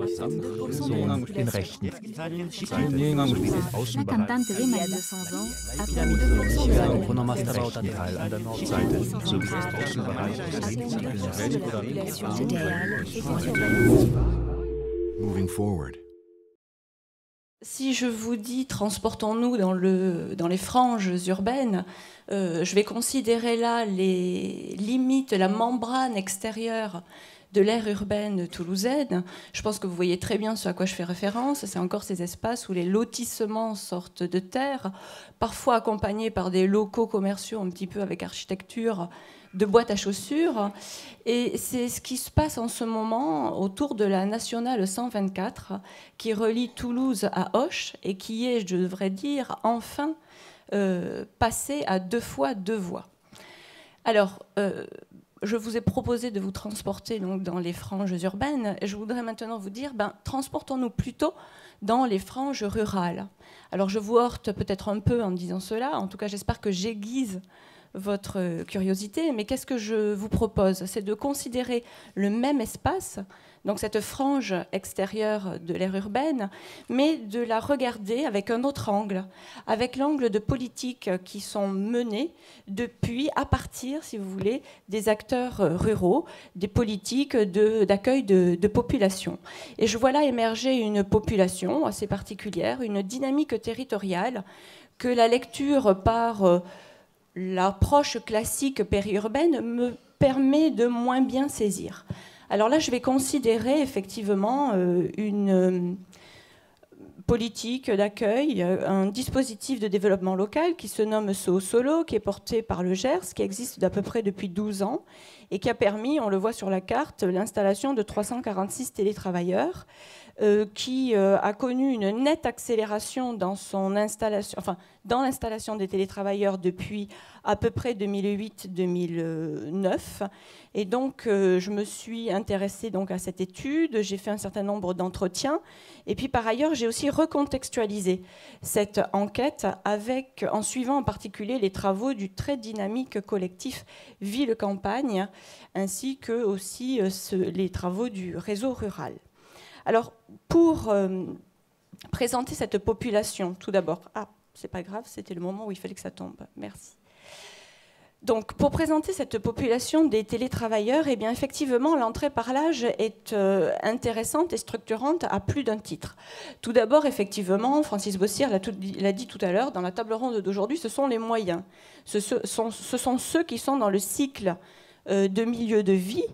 den Rechten. La cantante de Maria, 200 ans, a perdu 2% de la Teil an der Nordseite sowie des Außenbereichs Moving forward. Si je vous dis transportons-nous dans les franges urbaines, je vais considérer là les limites, la membrane extérieure de l'aire urbaine toulousaine. Je pense que vous voyez très bien ce à quoi je fais référence. C'est encore ces espaces où les lotissements sortent de terre, parfois accompagnés par des locaux commerciaux un petit peu avec architecture de boîtes à chaussures. Et c'est ce qui se passe en ce moment autour de la nationale 124 qui relie Toulouse à Auch et qui est, je devrais dire, enfin passée à 2 fois 2 voies. Alors, je vous ai proposé de vous transporter donc, dans les franges urbaines. Je voudrais maintenant vous dire, transportons-nous plutôt dans les franges rurales. Alors je vous heurte peut-être un peu en disant cela. En tout cas, j'espère que j'aiguise votre curiosité. Mais qu'est-ce que je vous propose? C'est de considérer le même espace, donc cette frange extérieure de l'aire urbaine, mais de la regarder avec un autre angle, avec l'angle de politiques qui sont menées depuis, à partir, si vous voulez, des acteurs ruraux, des politiques d'accueil de population. Et je vois là émerger une population assez particulière, une dynamique territoriale que la lecture par l'approche classique périurbaine me permet de moins bien saisir. Alors là, je vais considérer effectivement une politique d'accueil, un dispositif de développement local qui se nomme SoSolo, qui est porté par le Gers, qui existe d'à peu près depuis 12 ans et qui a permis, on le voit sur la carte, l'installation de 346 télétravailleurs, qui a connu une nette accélération dans son installation, enfin, dans l'installation des télétravailleurs depuis à peu près 2008-2009. Et donc, je me suis intéressée donc à cette étude, j'ai fait un certain nombre d'entretiens. Et puis, par ailleurs, j'ai aussi recontextualisé cette enquête en suivant en particulier les travaux du très dynamique collectif Ville-Campagne, ainsi que aussi les travaux du réseau rural. Alors, pour présenter cette population, tout d'abord... Ah, c'est pas grave, c'était le moment où il fallait que ça tombe. Merci. Donc, pour présenter cette population des télétravailleurs, eh bien, effectivement, l'entrée par l'âge est intéressante et structurante à plus d'un titre. Tout d'abord, effectivement, Francis Bossier l'a dit tout à l'heure, dans la table ronde d'aujourd'hui, ce sont les moyens. Ce sont ceux qui sont dans le cycle de milieu de vie.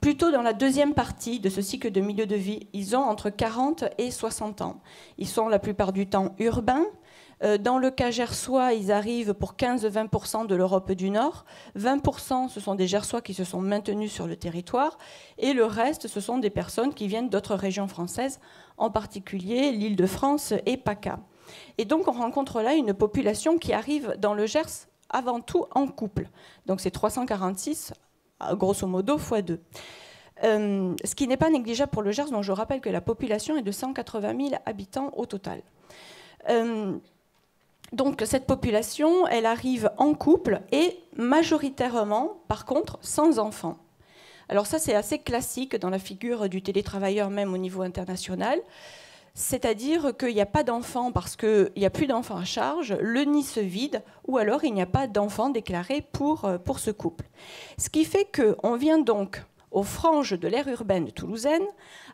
Plutôt dans la deuxième partie de ce cycle de milieu de vie, ils ont entre 40 et 60 ans. Ils sont la plupart du temps urbains. Dans le cas gersois, ils arrivent pour 15-20% de l'Europe du Nord. 20%, ce sont des Gersois qui se sont maintenus sur le territoire. Et le reste, ce sont des personnes qui viennent d'autres régions françaises, en particulier l'Île-de-France et PACA. Et donc, on rencontre là une population qui arrive dans le Gers avant tout en couple. Donc, c'est 346 grosso modo, x 2. Ce qui n'est pas négligeable pour le Gers, dont je rappelle que la population est de 180 000 habitants au total. Donc cette population, elle arrive en couple et majoritairement, par contre, sans enfants. Alors ça, c'est assez classique dans la figure du télétravailleur, même au niveau international. C'est-à-dire qu'il n'y a pas d'enfants parce qu'il n'y a plus d'enfants à charge, le nid se vide, ou alors il n'y a pas d'enfants déclarés pour ce couple. Ce qui fait qu'on vient donc aux franges de l'aire urbaine toulousaine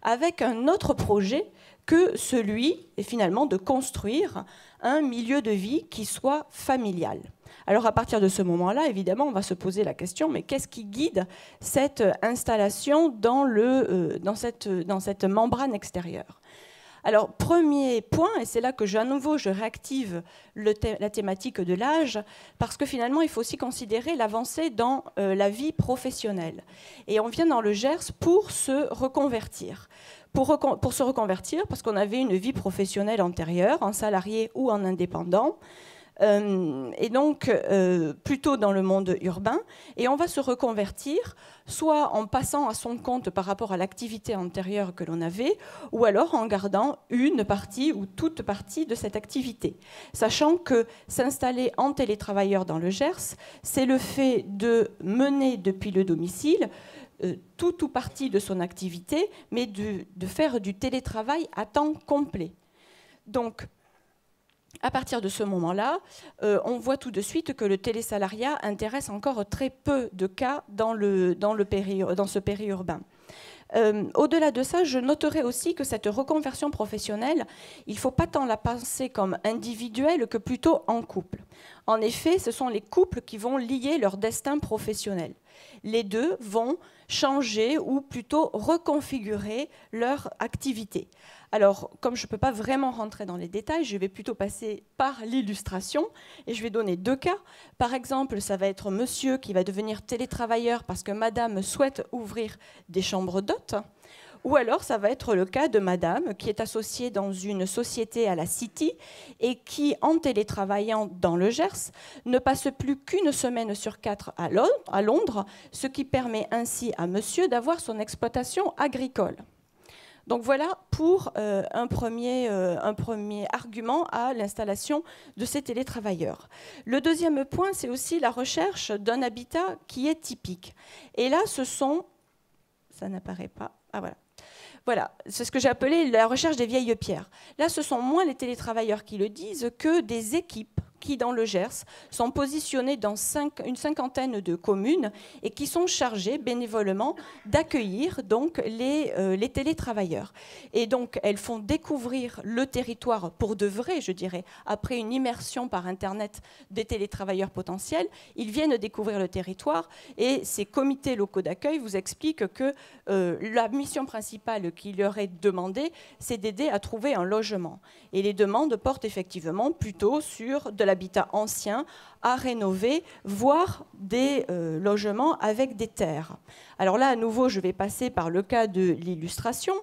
avec un autre projet que celui, finalement, de construire un milieu de vie qui soit familial. Alors à partir de ce moment-là, évidemment, on va se poser la question, mais qu'est-ce qui guide cette installation dans cette membrane extérieure ? Alors, premier point, et c'est là que à nouveau je réactive la thématique de l'âge, parce que finalement, il faut aussi considérer l'avancée dans la vie professionnelle. Et on vient dans le Gers pour se reconvertir. Pour se reconvertir, parce qu'on avait une vie professionnelle antérieure, en salarié ou en indépendant, et donc plutôt dans le monde urbain, et on va se reconvertir soit en passant à son compte par rapport à l'activité antérieure que l'on avait, ou alors en gardant une partie ou toute partie de cette activité. Sachant que s'installer en télétravailleur dans le Gers, c'est le fait de mener depuis le domicile tout ou partie de son activité, mais de faire du télétravail à temps complet. Donc, à partir de ce moment-là, on voit tout de suite que le télésalariat intéresse encore très peu de cas dans ce périurbain. Au-delà de ça, je noterai aussi que cette reconversion professionnelle, il ne faut pas tant la penser comme individuelle que plutôt en couple. En effet, ce sont les couples qui vont lier leur destin professionnel. Les deux vont changer ou plutôt reconfigurer leur activité. Alors, comme je ne peux pas vraiment rentrer dans les détails, je vais plutôt passer par l'illustration et je vais donner 2 cas. Par exemple, ça va être monsieur qui va devenir télétravailleur parce que madame souhaite ouvrir des chambres d'hôtes. Ou alors, ça va être le cas de madame qui est associée dans une société à la City et qui, en télétravaillant dans le Gers, ne passe plus qu'1 semaine sur 4 à Londres, ce qui permet ainsi à monsieur d'avoir son exploitation agricole. Donc voilà pour un premier argument à l'installation de ces télétravailleurs. Le deuxième point, c'est aussi la recherche d'un habitat qui est typique. Et là, ce sont... Ça n'apparaît pas. Ah voilà. Voilà, c'est ce que j'ai appelé la recherche des vieilles pierres. Là, ce sont moins les télétravailleurs qui le disent que des équipes qui, dans le Gers, sont positionnées dans une cinquantaine de communes et qui sont chargées bénévolement d'accueillir donc les télétravailleurs. Et donc, elles font découvrir le territoire pour de vrai, je dirais, après une immersion par Internet des télétravailleurs potentiels. Ils viennent découvrir le territoire et ces comités locaux d'accueil vous expliquent que la mission principale qui leur est demandée, c'est d'aider à trouver un logement. Et les demandes portent effectivement plutôt sur de l'habitat ancien à rénover, voire des logements avec des terres. Alors là, à nouveau, je vais passer par le cas de l'illustration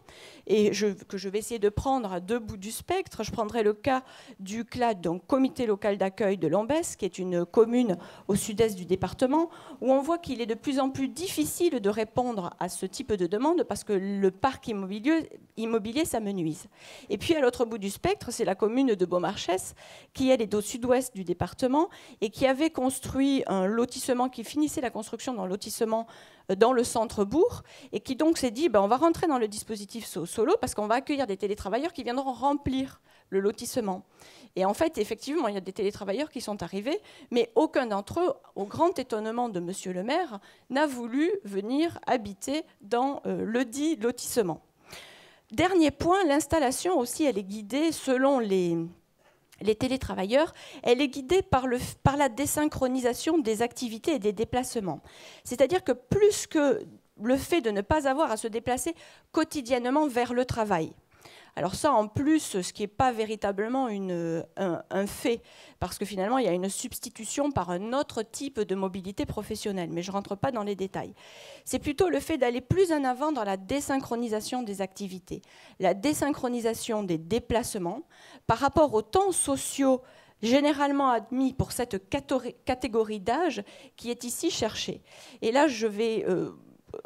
et que je vais essayer de prendre à 2 bouts du spectre. Je prendrai le cas du CLAD, donc Comité local d'accueil de Lombès, qui est une commune au sud-est du département, où on voit qu'il est de plus en plus difficile de répondre à ce type de demande parce que le parc immobilier s'amenuise. Et puis, à l'autre bout du spectre, c'est la commune de Beaumarchès, qui, elle, est au sud-ouest du département et qui avait construit un lotissement, qui finissait la construction d'un lotissement dans le centre-bourg, et qui donc s'est dit on va rentrer dans le dispositif solo parce qu'on va accueillir des télétravailleurs qui viendront remplir le lotissement. Et en fait, effectivement, il y a des télétravailleurs qui sont arrivés, mais aucun d'entre eux, au grand étonnement de monsieur le maire, n'a voulu venir habiter dans le dit lotissement. Dernier point, l'installation aussi, elle est guidée selon les télétravailleurs, elle est guidée par la désynchronisation des activités et des déplacements. C'est-à-dire que plus que le fait de ne pas avoir à se déplacer quotidiennement vers le travail. Alors ça, en plus, ce qui n'est pas véritablement un fait, parce que finalement, il y a une substitution par un autre type de mobilité professionnelle, mais je ne rentre pas dans les détails. C'est plutôt le fait d'aller plus en avant dans la désynchronisation des activités, la désynchronisation des déplacements par rapport aux temps sociaux généralement admis pour cette catégorie d'âge qui est ici cherchée. Et là, je vais...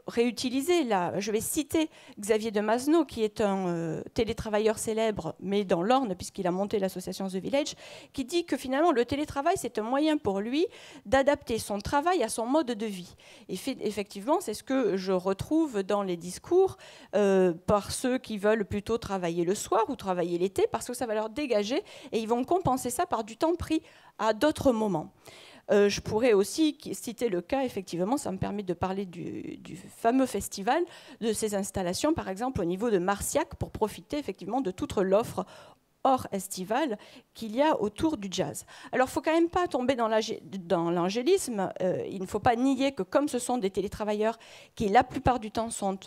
je vais citer Xavier de Masneau, qui est un télétravailleur célèbre, mais dans l'Orne, puisqu'il a monté l'association The Village, qui dit que finalement le télétravail, c'est un moyen pour lui d'adapter son travail à son mode de vie. Et effectivement, c'est ce que je retrouve dans les discours par ceux qui veulent plutôt travailler le soir ou travailler l'été, parce que ça va leur dégager, et ils vont compenser ça par du temps pris à d'autres moments. Je pourrais aussi citer le cas, effectivement, ça me permet de parler du fameux festival, de ces installations, par exemple au niveau de Marciac, pour profiter effectivement de toute l'offre hors estivale qu'il y a autour du jazz. Alors, il ne faut quand même pas tomber dans l'angélisme. Il ne faut pas nier que comme ce sont des télétravailleurs qui, la plupart du temps, sont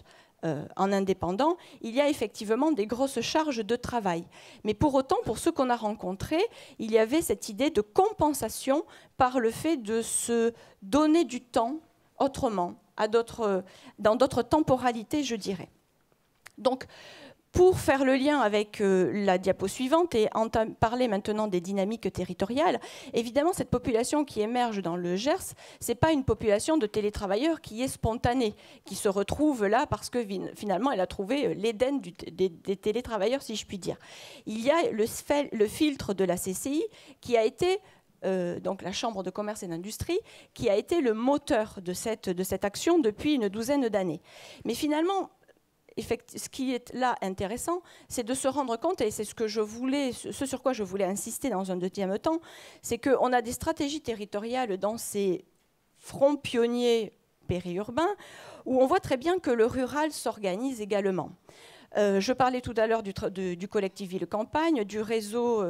en indépendant, il y a effectivement des grosses charges de travail. Mais pour autant, pour ceux qu'on a rencontrés, il y avait cette idée de compensation par le fait de se donner du temps autrement, dans d'autres temporalités, je dirais. Donc, pour faire le lien avec la diapo suivante et parler maintenant des dynamiques territoriales, évidemment, cette population qui émerge dans le Gers, ce n'est pas une population de télétravailleurs qui est spontanée, qui se retrouve là parce que finalement, elle a trouvé l'Éden des télétravailleurs, si je puis dire. Il y a le filtre de la CCI qui a été donc la Chambre de commerce et d'industrie, qui a été le moteur de cette action depuis une douzaine d'années. Mais finalement, ce qui est là intéressant, c'est de se rendre compte, et c'est ce sur quoi je voulais insister dans un deuxième temps, c'est qu'on a des stratégies territoriales dans ces fronts pionniers périurbains où on voit très bien que le rural s'organise également. Je parlais tout à l'heure du collectif Ville-Campagne, du réseau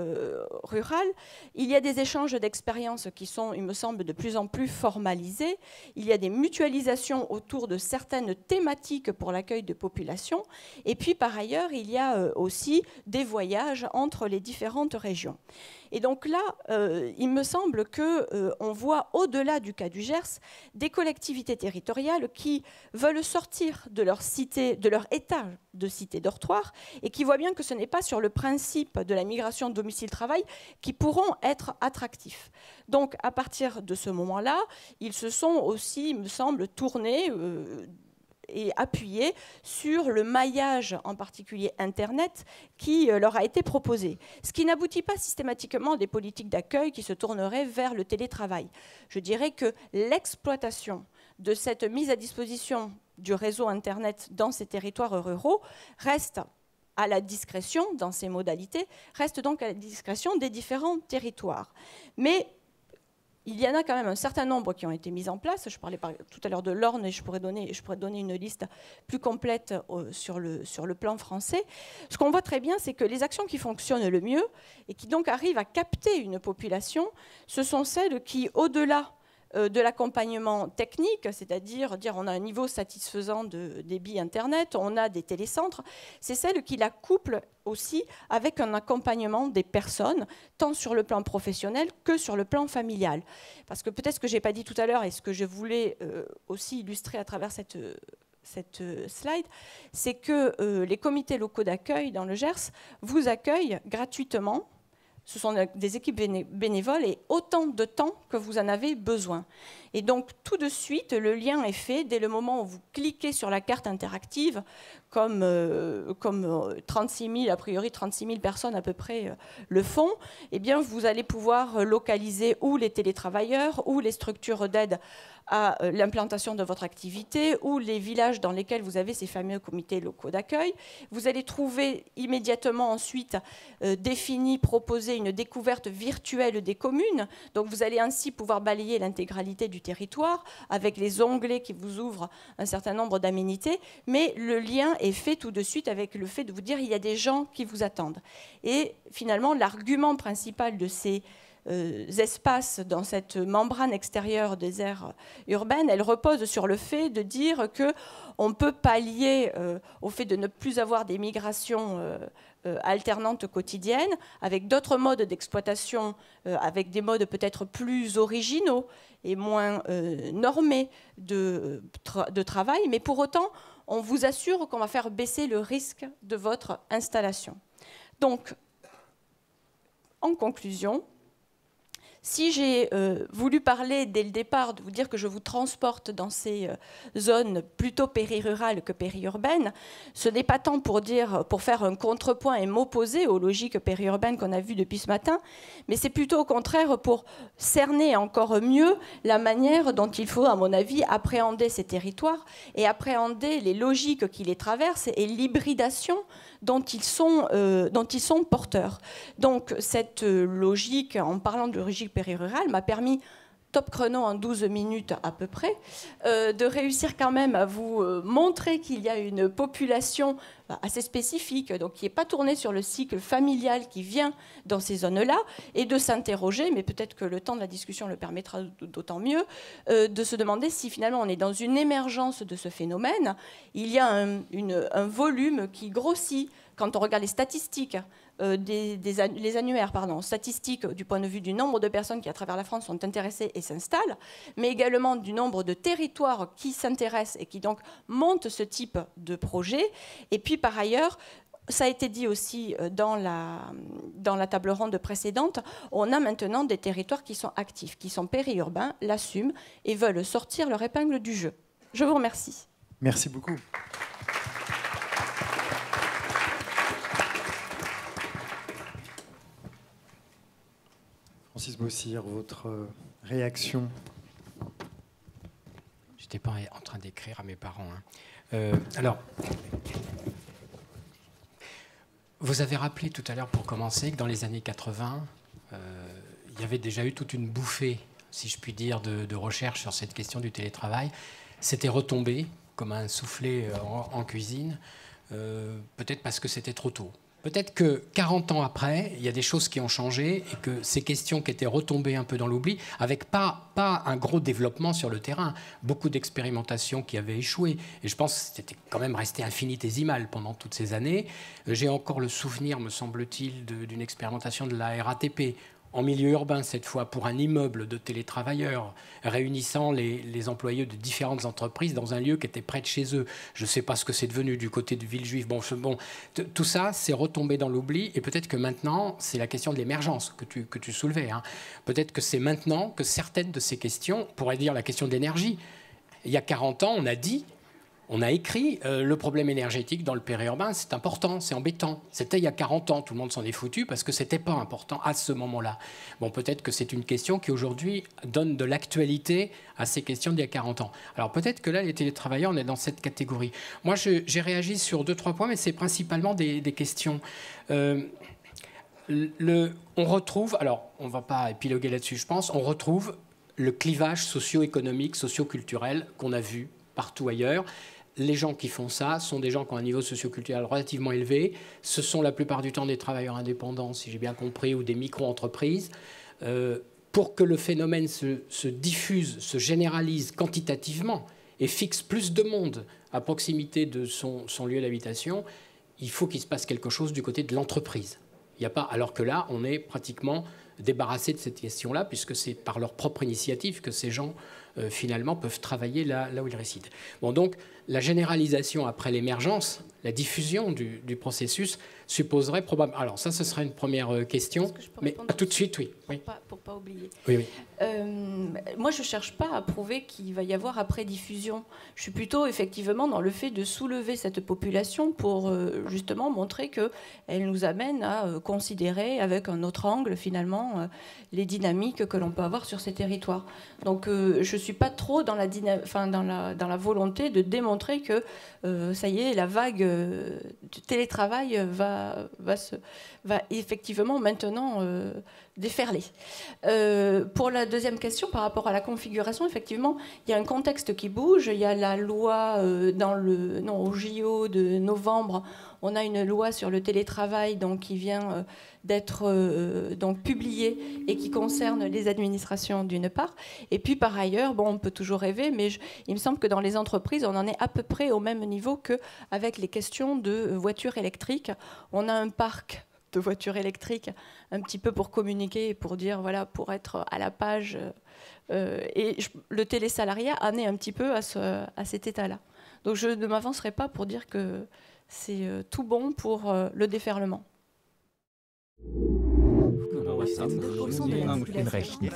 rural. Il y a des échanges d'expériences qui sont, il me semble, de plus en plus formalisés. Il y a des mutualisations autour de certaines thématiques pour l'accueil de populations. Et puis, par ailleurs, il y a aussi des voyages entre les différentes régions. Et donc là, il me semble qu'on voit au-delà du cas du Gers des collectivités territoriales qui veulent sortir de leur cité, de leur état de cité-dortoir, et qui voient bien que ce n'est pas sur le principe de la migration domicile-travail qui pourront être attractifs. Donc à partir de ce moment-là, ils se sont aussi, il me semble, tournés et appuyés sur le maillage, en particulier Internet, qui leur a été proposé. Ce qui n'aboutit pas systématiquement à des politiques d'accueil qui se tourneraient vers le télétravail. Je dirais que l'exploitation de cette mise à disposition du réseau Internet dans ces territoires ruraux reste à la discrétion, dans ces modalités, reste donc à la discrétion des différents territoires. Mais il y en a quand même un certain nombre qui ont été mis en place. Je parlais tout à l'heure de l'Orne et je pourrais donner une liste plus complète sur le plan français. Ce qu'on voit très bien, c'est que les actions qui fonctionnent le mieux et qui donc arrivent à capter une population, ce sont celles qui, au-delà de l'accompagnement technique, c'est-à-dire dire on a un niveau satisfaisant de débit Internet, on a des télécentres, c'est celle qui la couple aussi avec un accompagnement des personnes, tant sur le plan professionnel que sur le plan familial. Parce que peut-être ce que je n'ai pas dit tout à l'heure et ce que je voulais aussi illustrer à travers cette slide, c'est que les comités locaux d'accueil dans le Gers vous accueillent gratuitement. Ce sont des équipes bénévoles et autant de temps que vous en avez besoin. Et donc, tout de suite, le lien est fait dès le moment où vous cliquez sur la carte interactive, comme 36 000, a priori 36 000 personnes à peu près le font, eh bien, vous allez pouvoir localiser ou les télétravailleurs, ou les structures d'aide à l'implantation de votre activité, ou les villages dans lesquels vous avez ces fameux comités locaux d'accueil. Vous allez trouver immédiatement ensuite défini, proposé une découverte virtuelle des communes. Donc vous allez ainsi pouvoir balayer l'intégralité du territoire avec les onglets qui vous ouvrent un certain nombre d'aménités. Mais le lien est fait tout de suite avec le fait de vous dire il y a des gens qui vous attendent. Et finalement, l'argument principal de ces espaces dans cette membrane extérieure des aires urbaines, elle repose sur le fait de dire qu'on peut pallier au fait de ne plus avoir des migrations alternantes quotidiennes, avec d'autres modes d'exploitation, avec des modes peut-être plus originaux et moins normés de travail, mais pour autant, on vous assure qu'on va faire baisser le risque de votre installation. Donc, en conclusion, si j'ai voulu parler dès le départ, de vous dire que je vous transporte dans ces zones plutôt périrurales que périurbaines, ce n'est pas tant pour faire un contrepoint et m'opposer aux logiques périurbaines qu'on a vues depuis ce matin, mais c'est plutôt au contraire pour cerner encore mieux la manière dont il faut, à mon avis, appréhender ces territoires et appréhender les logiques qui les traversent et l'hybridation dont ils sont porteurs. Donc cette logique, en parlant de logique périrurale, m'a permis, top chrono en 12 minutes à peu près, de réussir quand même à vous montrer qu'il y a une population assez spécifique, donc qui n'est pas tournée sur le cycle familial qui vient dans ces zones-là, et de s'interroger, mais peut-être que le temps de la discussion le permettra d'autant mieux, de se demander si finalement on est dans une émergence de ce phénomène. Il y a un volume qui grossit quand on regarde les statistiques, les annuaires statistiques du point de vue du nombre de personnes qui à travers la France sont intéressées et s'installent, mais également du nombre de territoires qui s'intéressent et qui donc montent ce type de projet. Et puis par ailleurs, ça a été dit aussi dans la table ronde précédente, on a maintenant des territoires qui sont actifs, qui sont périurbains, l'assument et veulent sortir leur épingle du jeu. Je vous remercie. Merci beaucoup. Francis Bossir, votre réaction? Je n'étais pas en train d'écrire à mes parents. Alors, vous avez rappelé tout à l'heure, pour commencer, que dans les années 80, il y avait déjà eu toute une bouffée, si je puis dire, de recherche sur cette question du télétravail. C'était retombé comme un soufflet en cuisine, peut-être parce que c'était trop tôt. Peut-être que 40 ans après, il y a des choses qui ont changé et que ces questions qui étaient retombées un peu dans l'oubli, avec pas un gros développement sur le terrain, beaucoup d'expérimentations qui avaient échoué. Et je pense que c'était quand même resté infinitésimal pendant toutes ces années. J'ai encore le souvenir, me semble-t-il, d'une expérimentation de la RATP, en milieu urbain cette fois, pour un immeuble de télétravailleurs, réunissant les employés de différentes entreprises dans un lieu qui était près de chez eux. Je ne sais pas ce que c'est devenu du côté de Villejuif. Tout ça, c'est retombé dans l'oubli, et peut-être que maintenant, c'est la question de l'émergence que tu soulevais. Peut-être que c'est maintenant que certaines de ces questions, on pourrait dire la question de l'énergie. Il y a 40 ans, on a écrit le problème énergétique dans le périurbain, c'est important, c'est embêtant. C'était il y a 40 ans, tout le monde s'en est foutu parce que c'était pas important à ce moment-là. Bon, peut-être que c'est une question qui aujourd'hui donne de l'actualité à ces questions d'il y a 40 ans. Alors peut-être que là, les télétravailleurs, on est dans cette catégorie. Moi, j'ai réagi sur 2-3 points, mais c'est principalement des questions. On retrouve, alors on ne va pas épiloguer là-dessus, je pense, on retrouve le clivage socio-économique, socio-culturel qu'on a vu partout ailleurs. Les gens qui font ça sont des gens qui ont un niveau socio-culturel relativement élevé. Ce sont la plupart du temps des travailleurs indépendants, si j'ai bien compris, ou des micro-entreprises. Pour que le phénomène se diffuse, se généralise quantitativement et fixe plus de monde à proximité de son lieu d'habitation, il faut qu'il se passe quelque chose du côté de l'entreprise. Il n'y a pas, alors que là, on est pratiquement débarrassé de cette question-là, puisque c'est par leur propre initiative que ces gens, finalement, peuvent travailler là où ils résident. Bon, donc, la généralisation après l'émergence, la diffusion du processus, supposerait probablement... Alors, ça, ce serait une première question, mais tout de suite, oui. Pour pas oublier. Oui. Moi, je ne cherche pas à prouver qu'il va y avoir après-diffusion. Je suis plutôt, effectivement, dans le fait de soulever cette population pour, justement, montrer qu'elle nous amène à considérer, avec un autre angle, finalement, les dynamiques que l'on peut avoir sur ces territoires. Donc, je ne suis pas trop dans la volonté de démontrer que, ça y est, la vague du télétravail va effectivement maintenant déferler. Pour la deuxième question, par rapport à la configuration, effectivement, il y a un contexte qui bouge. Il y a la loi au JO de novembre, on a une loi sur le télétravail donc, qui vient d'être publiée et qui concerne les administrations d'une part. Et puis par ailleurs, bon, on peut toujours rêver, mais il me semble que dans les entreprises, on en est à peu près au même niveau qu'avec les questions de voitures électriques. On a un parc de voitures électriques un petit peu pour communiquer et pour dire, voilà, pour être à la page. Et le télésalariat en est un petit peu à cet état-là. Donc je ne m'avancerai pas pour dire que c'est tout bon pour le déferlement. In Rechten.